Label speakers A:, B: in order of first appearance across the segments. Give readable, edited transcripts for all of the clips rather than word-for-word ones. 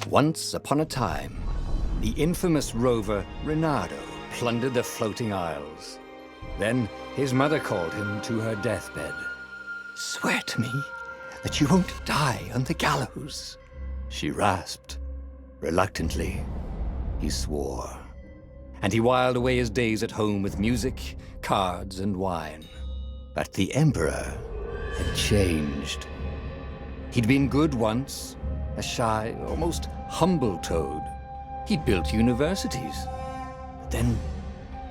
A: Once upon a time, the infamous rover Reynardo plundered the floating isles. Then his mother called him to her deathbed. "Swear to me that you won't die on the gallows," she rasped. Reluctantly, he swore. And he whiled away his days at home with music, cards, and wine. But the Emperor had changed. He'd been good once, a shy, almost humble toad. He'd built universities. But then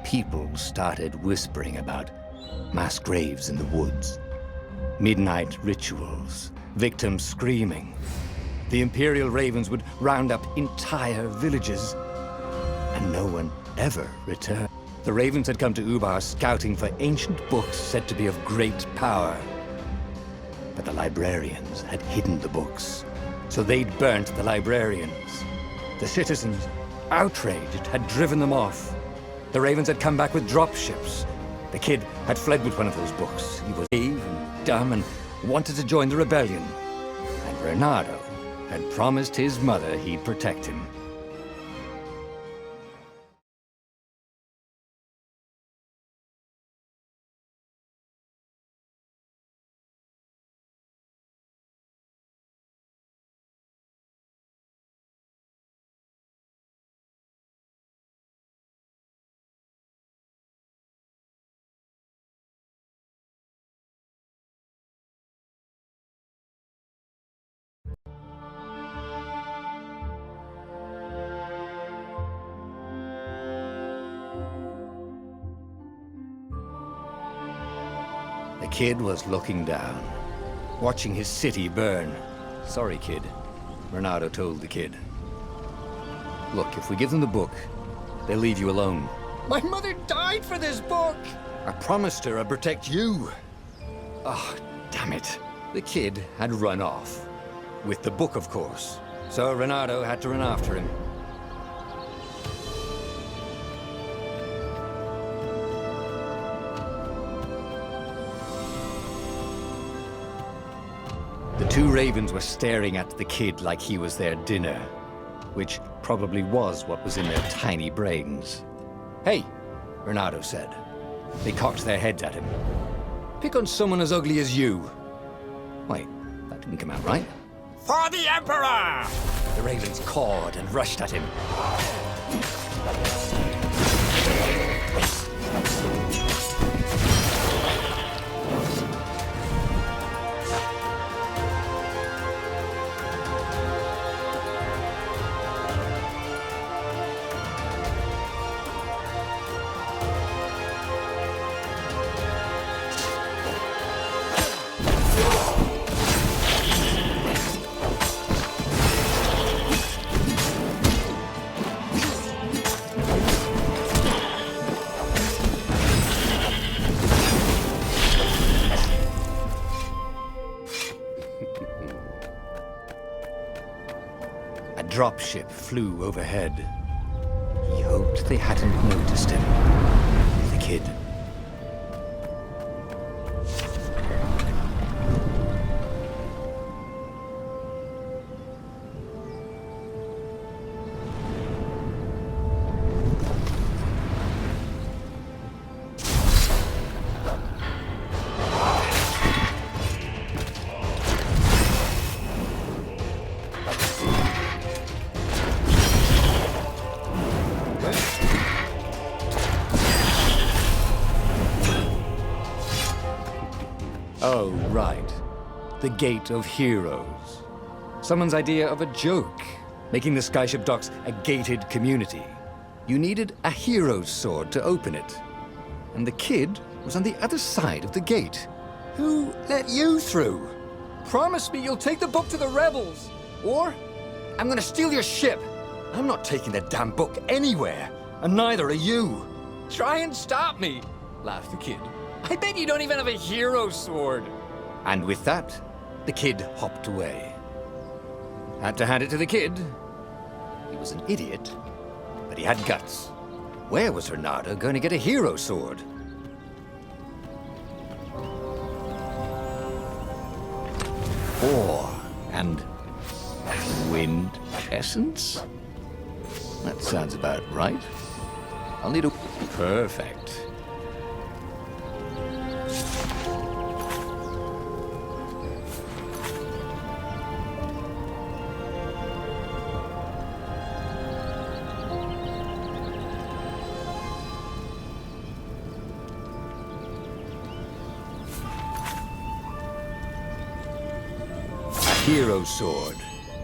A: people started whispering about mass graves in the woods, midnight rituals, victims screaming. The Imperial Ravens would round up entire villages, and no one ever returned. The Ravens had come to Ubar scouting for ancient books said to be of great power. But the librarians had hidden the books, so they'd burnt the librarians. The citizens, outraged, had driven them off. The Ravens had come back with dropships. The kid had fled with one of those books. He was naive and dumb and wanted to join the rebellion. And Reynardo had promised his mother he'd protect him. The kid was looking down, watching his city burn. "Sorry, kid," Reynardo told the kid. "Look, if we give them the book, they'll leave you alone." "My mother died for this book!" "I promised her I'd protect you." "Oh, damn it." The kid had run off. With the book, of course. So Reynardo had to run after him. The two ravens were staring at the kid like he was their dinner, which probably was what was in their tiny brains. "Hey," Reynardo said. They cocked their heads at him. "Pick on someone as ugly as you." Wait, that didn't come out right. "For the Emperor!" The ravens cawed and rushed at him. A dropship flew overhead. He hoped they hadn't noticed him. The kid. Oh, right. The Gate of Heroes. Someone's idea of a joke, making the skyship docks a gated community. You needed a hero's sword to open it. And the kid was on the other side of the gate. Who let you through? Promise me you'll take the book to the rebels, or I'm gonna steal your ship. I'm not taking that damn book anywhere, and neither are you. Try and stop me, laughed the kid. I bet you don't even have a hero sword. And with that, the kid hopped away. Had to hand it to the kid. He was an idiot, but he had guts. Where was Reynardo going to get a hero sword? War and wind essence? That sounds about right. I'll need a... Perfect. Hero Sword,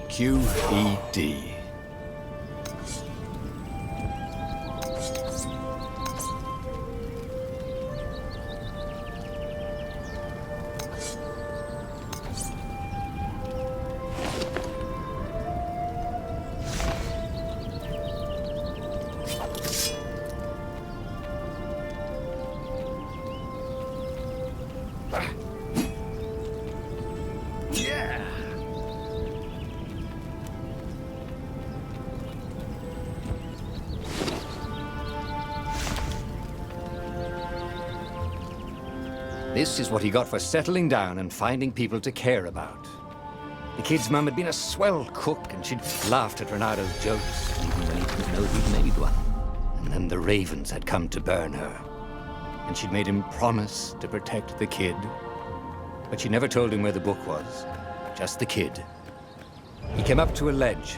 A: QED. This is what he got for settling down and finding people to care about. The kid's mum had been a swell cook, and she'd laughed at Renado's jokes, even when he didn't know he'd made one. And then the ravens had come to burn her. And she'd made him promise to protect the kid. But she never told him where the book was, just the kid. He came up to a ledge.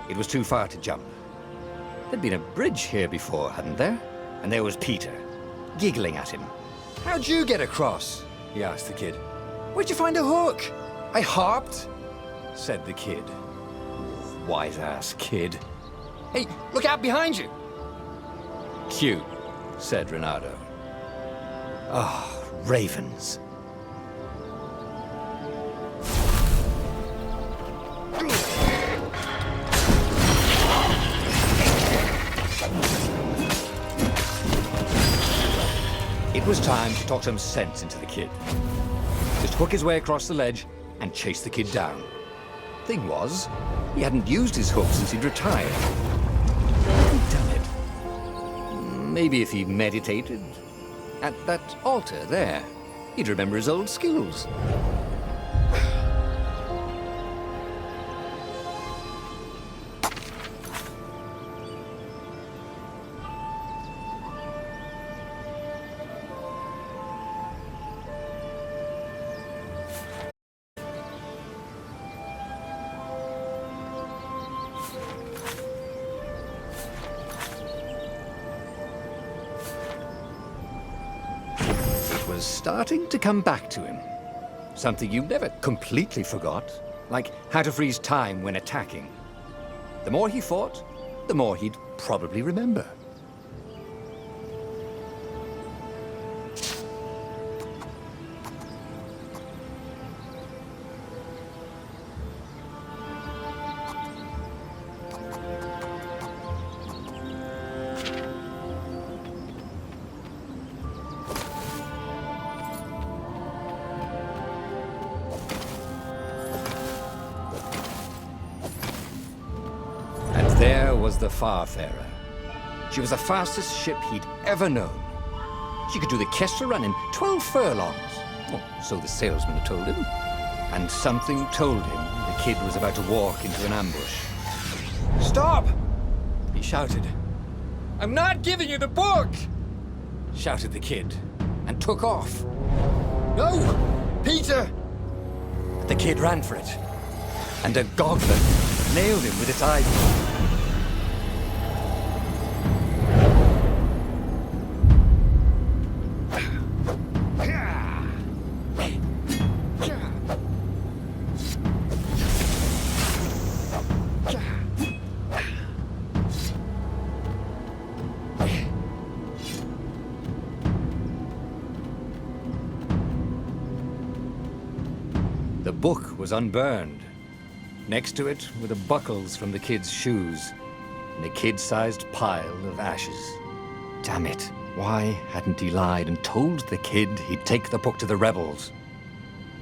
A: It was too far to jump. There'd been a bridge here before, hadn't there? And there was Peter, giggling at him. "How'd you get across?" he asked the kid. "Where'd you find a hook?" "I hopped," said the kid. Wise-ass kid. "Hey, look out behind you!" "Cute," said Renato. Ah, ravens. It was time to talk some sense into the kid. Just hook his way across the ledge and chase the kid down. Thing was, he hadn't used his hook since he'd retired. Damn it. Maybe if he meditated at that altar there, he'd remember his old skills. Was starting to come back to him. Something you never completely forgot, like how to freeze time when attacking. The more he fought, the more he'd probably remember. There was the Farfarer. She was the fastest ship he'd ever known. She could do the Kessel Run in 12 furlongs. Oh, so the salesman had told him. And something told him the kid was about to walk into an ambush. "Stop!" he shouted. "I'm not giving you the book!" shouted the kid, and took off. "No! Peter!" But the kid ran for it, and a goblin nailed him with its eyeball. The book was unburned. Next to it were the buckles from the kid's shoes, and a kid-sized pile of ashes. Damn it, why hadn't he lied and told the kid he'd take the book to the rebels?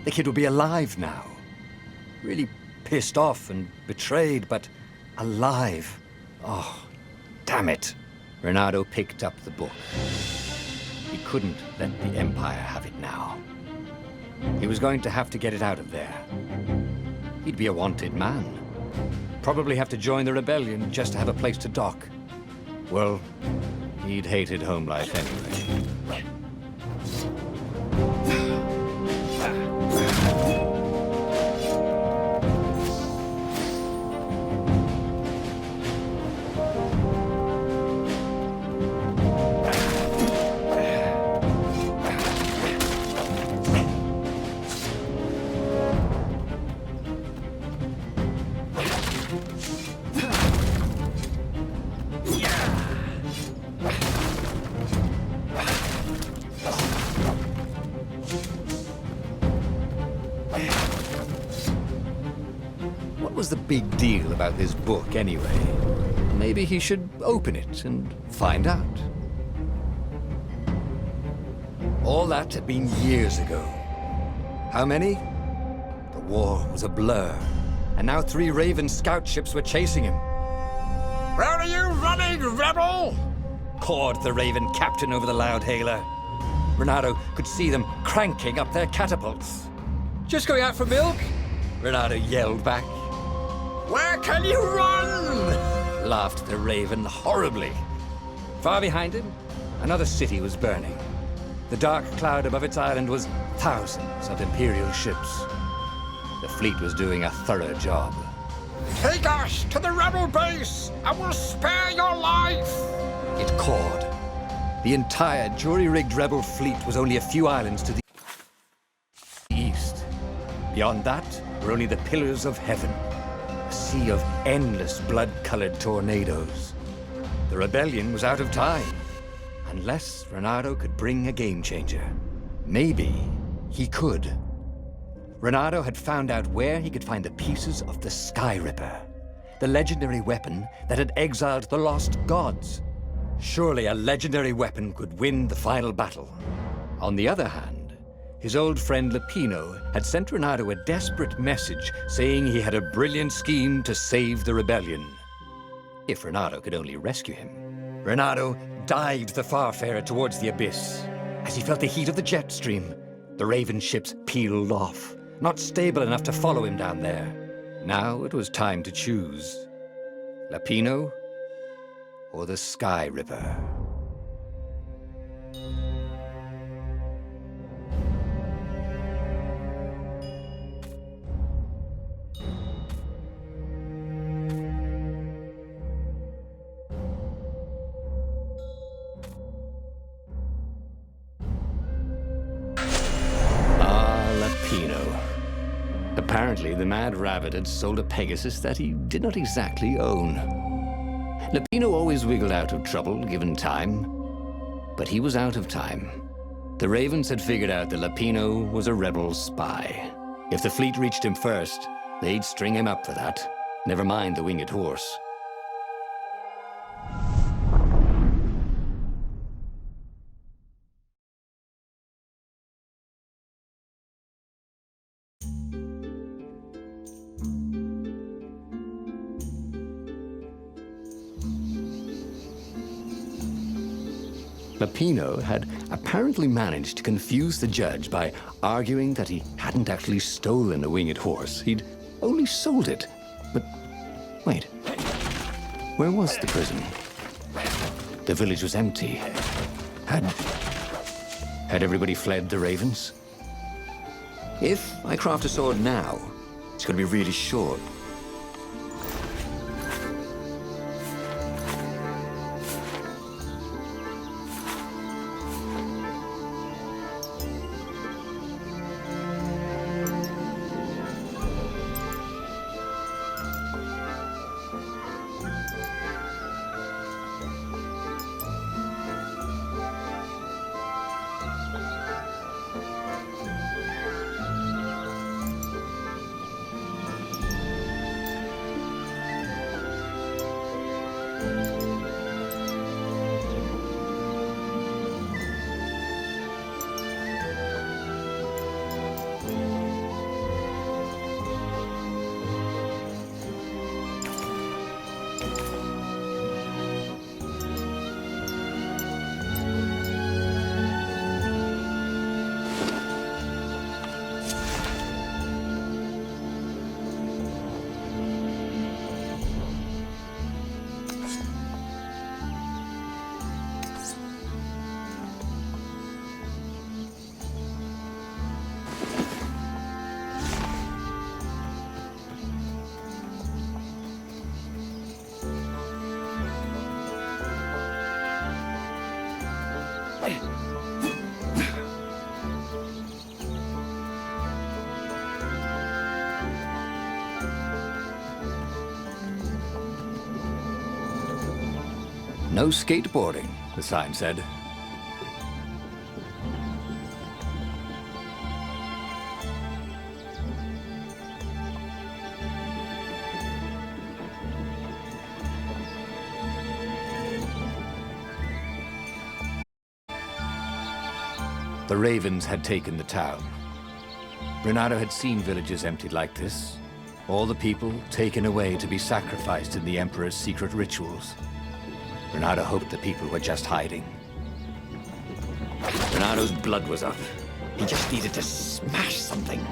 A: The kid would be alive now. Really pissed off and betrayed, but alive. Oh, damn it. Renato picked up the book. He couldn't let the Empire have it now. He was going to have to get it out of there. He'd be a wanted man. probably have to join the rebellion just to have a place to dock. Well, he'd hated home life anyway. What was the big deal about this book, anyway? Maybe he should open it and find out. All that had been years ago. How many? The war was a blur, and now 3 Raven scout ships were chasing him.
B: Where are you running, rebel?
A: Cawed the Raven captain over the loud hailer. Renato could see them cranking up their catapults. Just going out for milk? Renato yelled back.
B: Where can you run?
A: Laughed the Raven horribly. Far behind him, another city was burning. The dark cloud above its island was thousands of Imperial ships. The fleet was doing a thorough job.
B: Take us to the rebel base! I will spare your life!
A: It cawed. The entire jury-rigged rebel fleet was only a few islands to the east. Beyond that were only the pillars of heaven, a sea of endless blood-colored tornadoes. The rebellion was out of time, unless Renato could bring a game-changer. Maybe he could. Renato had found out where he could find the pieces of the Sky Ripper, the legendary weapon that had exiled the lost gods. Surely a legendary weapon could win the final battle. On the other hand, his old friend Lapino had sent Renato a desperate message saying he had a brilliant scheme to save the rebellion. If Renato could only rescue him. Renato dived the Farfarer towards the abyss. As he felt the heat of the jet stream, the Raven ships peeled off, not stable enough to follow him down there. Now it was time to choose. Lapino or the Sky Ripper. Lapino. Apparently, the Mad Rabbit had sold a Pegasus that he did not exactly own. Lapino always wiggled out of trouble, given time. But he was out of time. The Ravens had figured out that Lapino was a rebel spy. If the fleet reached him first, they'd string him up for that. Never mind the winged horse. Lapino had apparently managed to confuse the judge by arguing that he hadn't actually stolen a winged horse. He'd only sold it. But wait, where was the prison? The village was empty. Had everybody fled the Ravens? If I craft a sword now, it's going to be really short. No skateboarding, the sign said. The ravens had taken the town. Renato had seen villages emptied like this. All the people taken away to be sacrificed in the Emperor's secret rituals. Renato hoped the people were just hiding. Renato's blood was up. He just needed to smash something.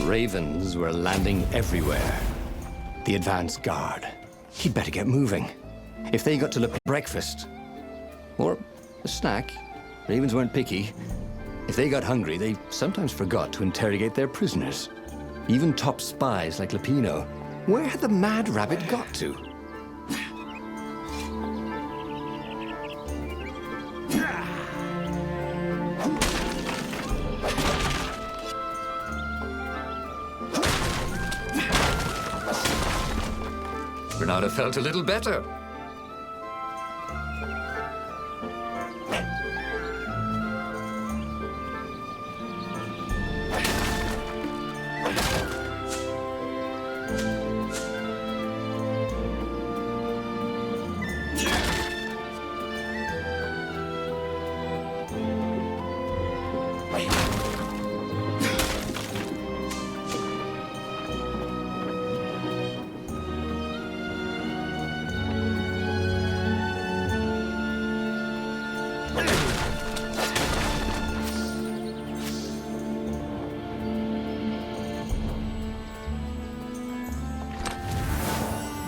A: Ravens were landing everywhere. The advance guard. He'd better get moving. If they got to look at breakfast, or a snack, ravens weren't picky. If they got hungry, they sometimes forgot to interrogate their prisoners. Even top spies like Lupino. Where had the mad rabbit got to? Renato felt a little better.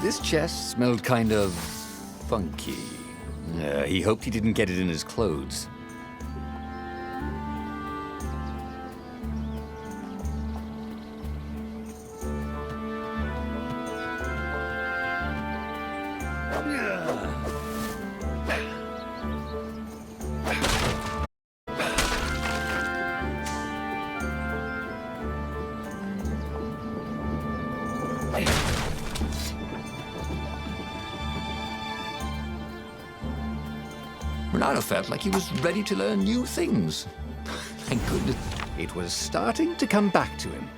A: This chest smelled kind of funky. He hoped he didn't get it in his clothes. Renato felt like he was ready to learn new things. Thank goodness. It was starting to come back to him.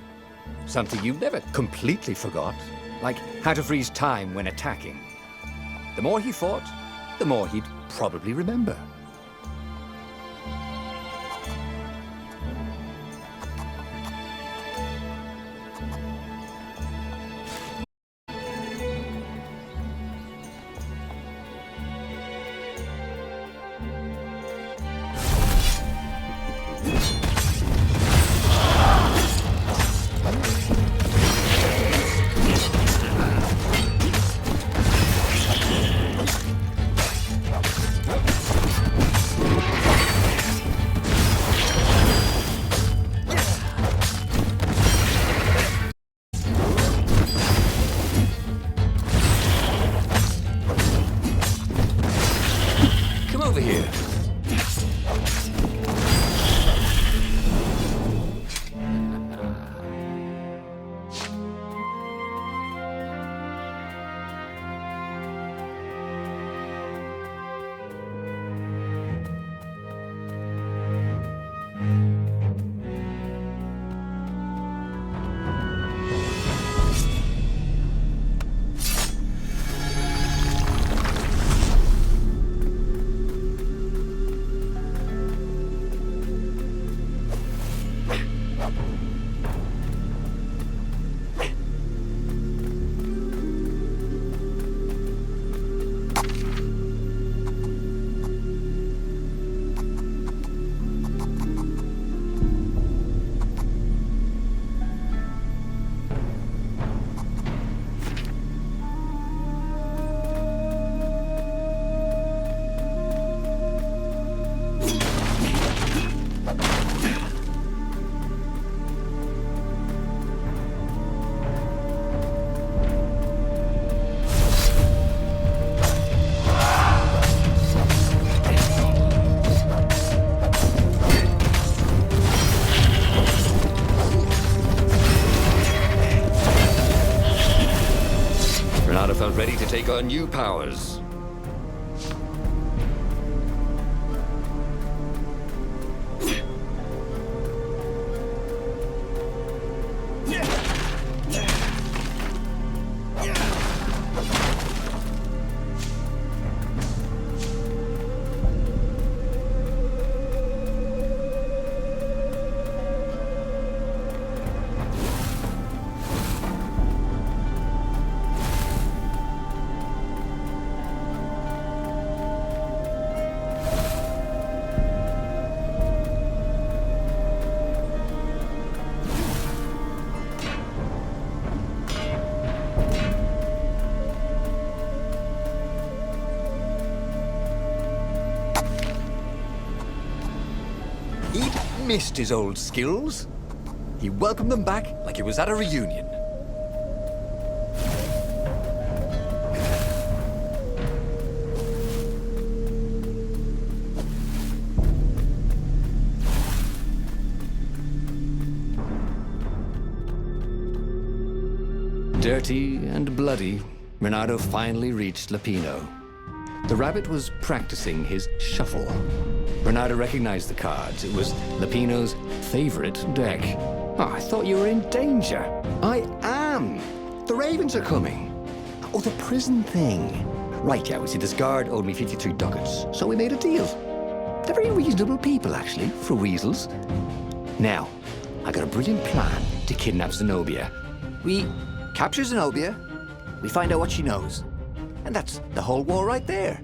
A: Something you never completely forgot, like how to freeze time when attacking. The more he fought, the more he'd probably remember. Renato felt ready to take on new powers. He'd missed his old skills. He welcomed them back like he was at a reunion. Dirty and bloody, Renato finally reached Lapino. The rabbit was practicing his shuffle. Renato recognized the cards. It was Lapino's favorite deck. Oh, I thought you were in danger. I am. The ravens are coming. Oh, the prison thing. Right, yeah, we see this guard owed me 53 ducats, so we made a deal. They're very reasonable people, actually, for weasels. Now, I got a brilliant plan to kidnap Zenobia. We capture Zenobia, we find out what she knows, and that's the whole war right there.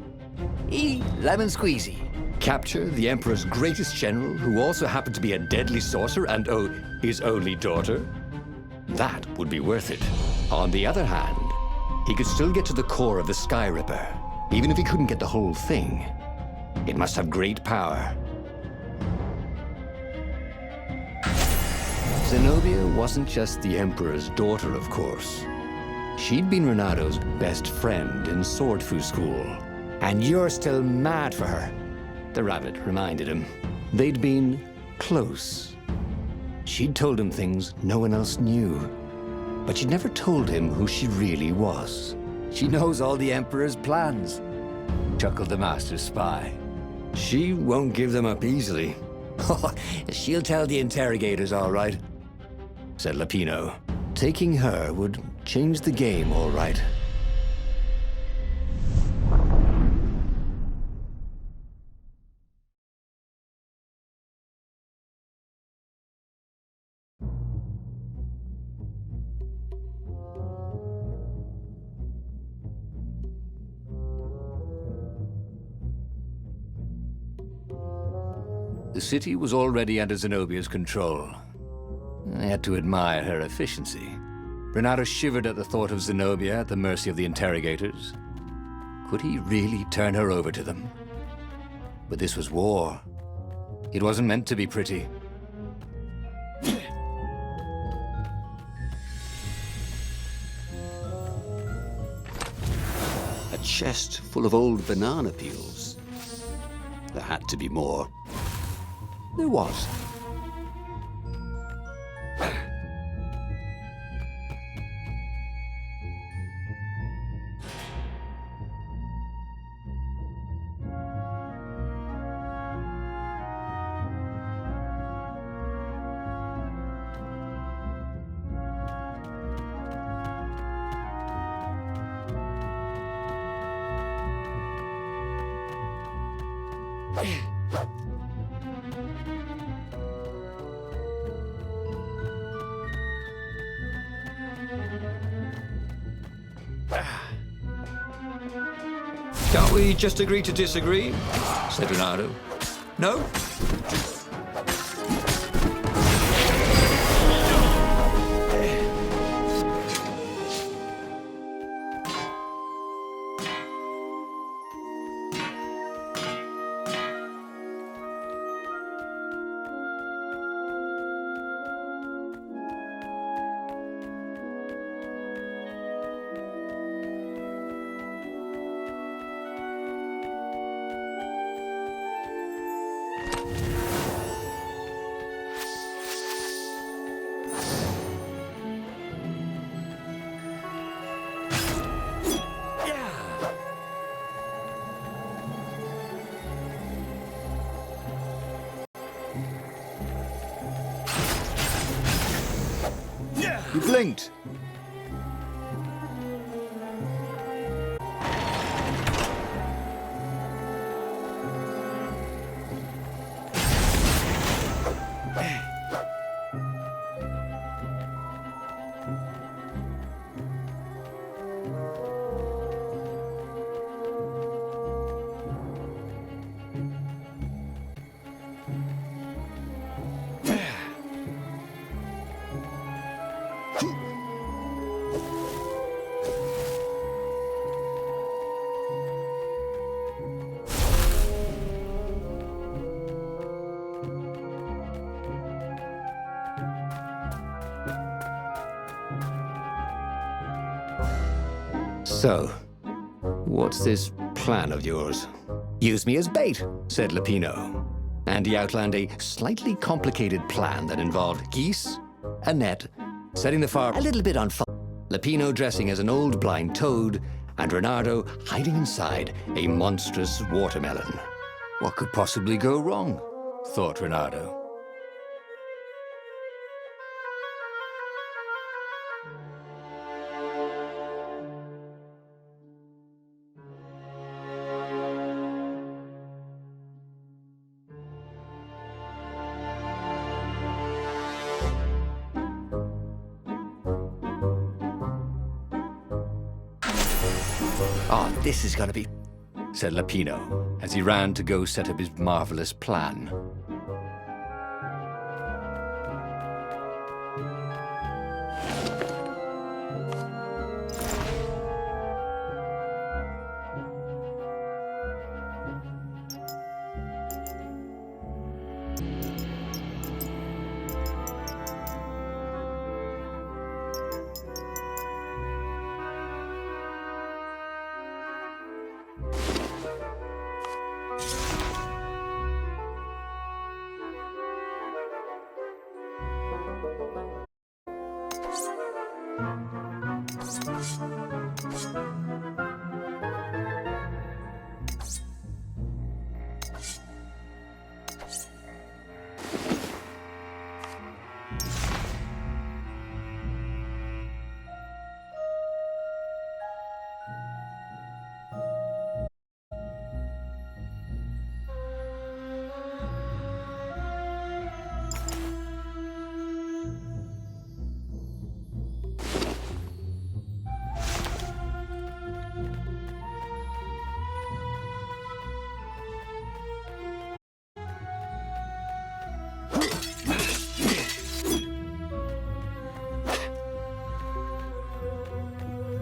A: Lemon squeezy. Capture the Emperor's greatest general, who also happened to be a deadly sorcerer and, oh, his only daughter? That would be worth it. On the other hand, he could still get to the core of the Sky Ripper, even if he couldn't get the whole thing. It must have great power. Zenobia wasn't just the Emperor's daughter, of course. She'd been Renato's best friend in Sword Fu School. And you're still mad for her, the rabbit reminded him. They'd been close. She'd told him things no one else knew. But she'd never told him who she really was. She knows all the Emperor's plans, chuckled the master spy. She won't give them up easily. She'll tell the interrogators, all right, said Lapino. Taking her would change the game, all right. The city was already under Zenobia's control. I had to admire her efficiency. Renato shivered at the thought of Zenobia at the mercy of the interrogators. Could he really turn her over to them? But this was war. It wasn't meant to be pretty.
C: A chest full of old banana peels. There had to be more. There was.
A: Can't we just agree to disagree? Said Renato. No? blinked. So, what's this plan of yours? Use me as bait, said Lupino. And he outlined a slightly complicated plan that involved geese, a net, setting the fire a little bit on fire, Lupino dressing as an old blind toad, and Reynardo hiding inside a monstrous watermelon. What could possibly go wrong? Thought Reynardo. Oh, this is gonna be, said Lupino, as he ran to go set up his marvelous plan.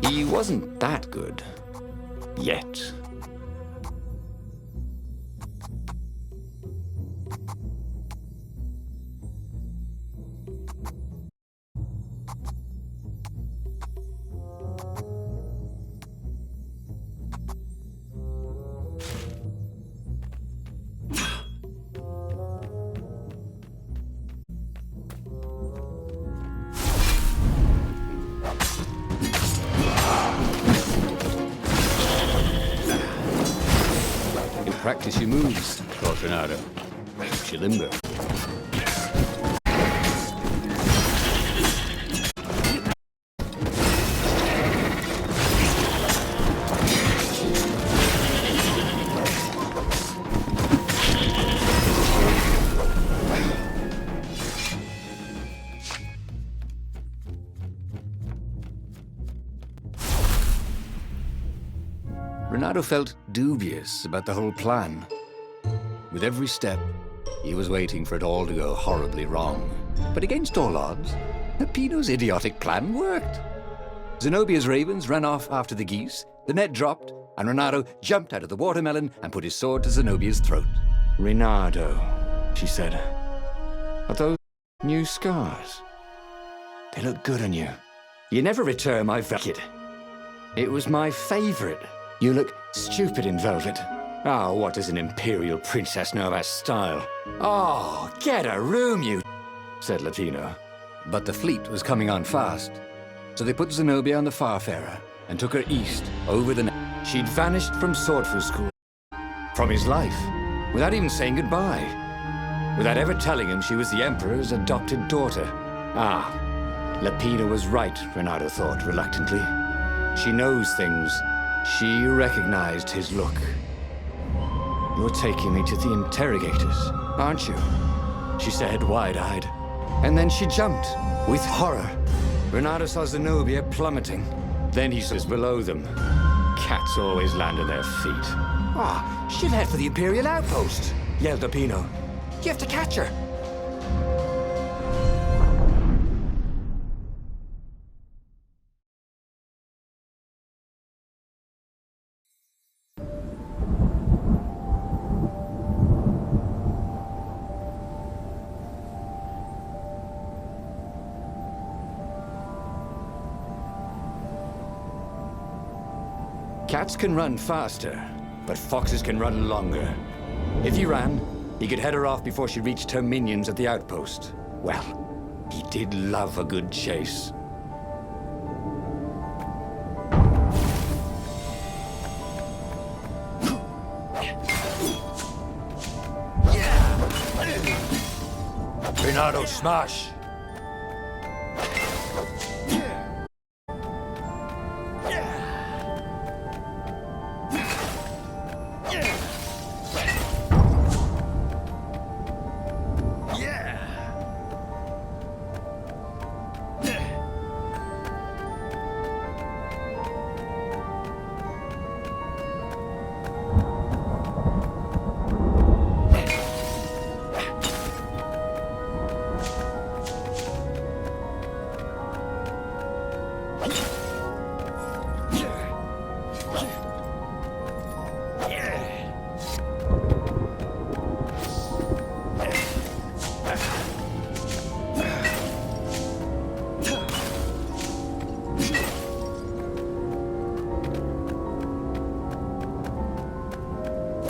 A: He wasn't that good. Yet. Practice your moves, thought Reynardo. Chilimber. Reynardo felt dubious about the whole plan. With every step, he was waiting for it all to go horribly wrong. But against all odds, Lupino's idiotic plan worked. Zenobia's ravens ran off after the geese, the net dropped, and Reynardo jumped out of the watermelon and put his sword to Zenobia's throat. Reynardo, she said, are those new scars? They look good on you. You never return my velvet. It was my favorite. You look stupid in velvet. Oh, what does an imperial princess know about style? Oh, get a room, you, said Lupino. But the fleet was coming on fast, so they put Zenobia on the Farfarer and took her east over the net. She'd vanished from Swordfu School, from his life, without even saying goodbye, without ever telling him she was the Emperor's adopted daughter. Ah, Lapina was right, Renato thought reluctantly. She knows things. She recognized his look. You're taking me to the interrogators, aren't you? She said, wide-eyed. And then she jumped, with horror. Renato saw Zenobia plummeting. Then he says below them. Cats always land on their feet.
D: Ah, she'll head for the Imperial outpost, yelled Lapino. You have to catch her.
A: Cats can run faster, but foxes can run longer. If he ran, he could head her off before she reached her minions at the outpost. Well, he did love a good chase.
D: Renato, smash!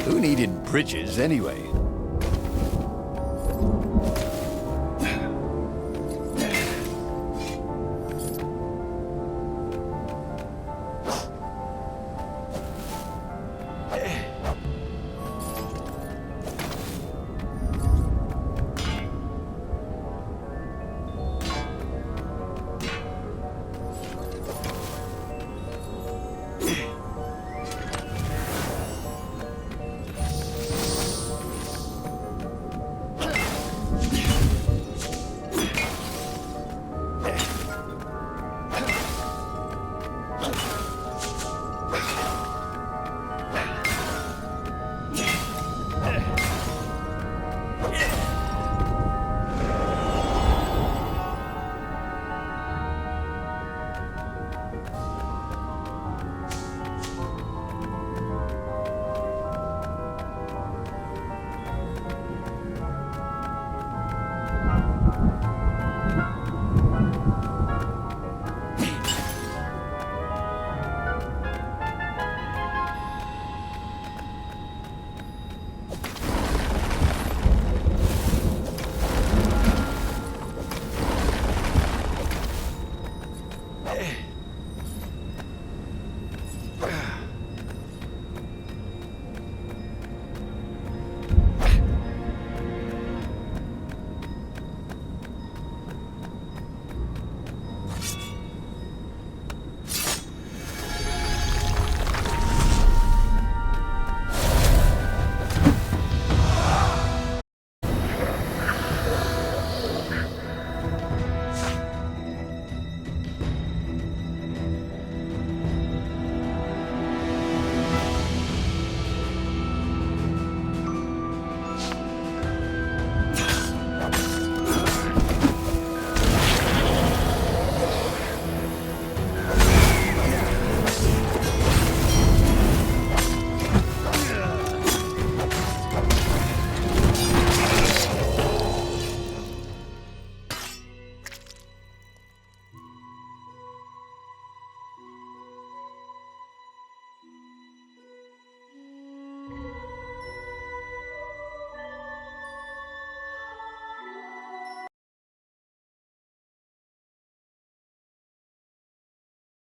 A: Who needed bridges anyway?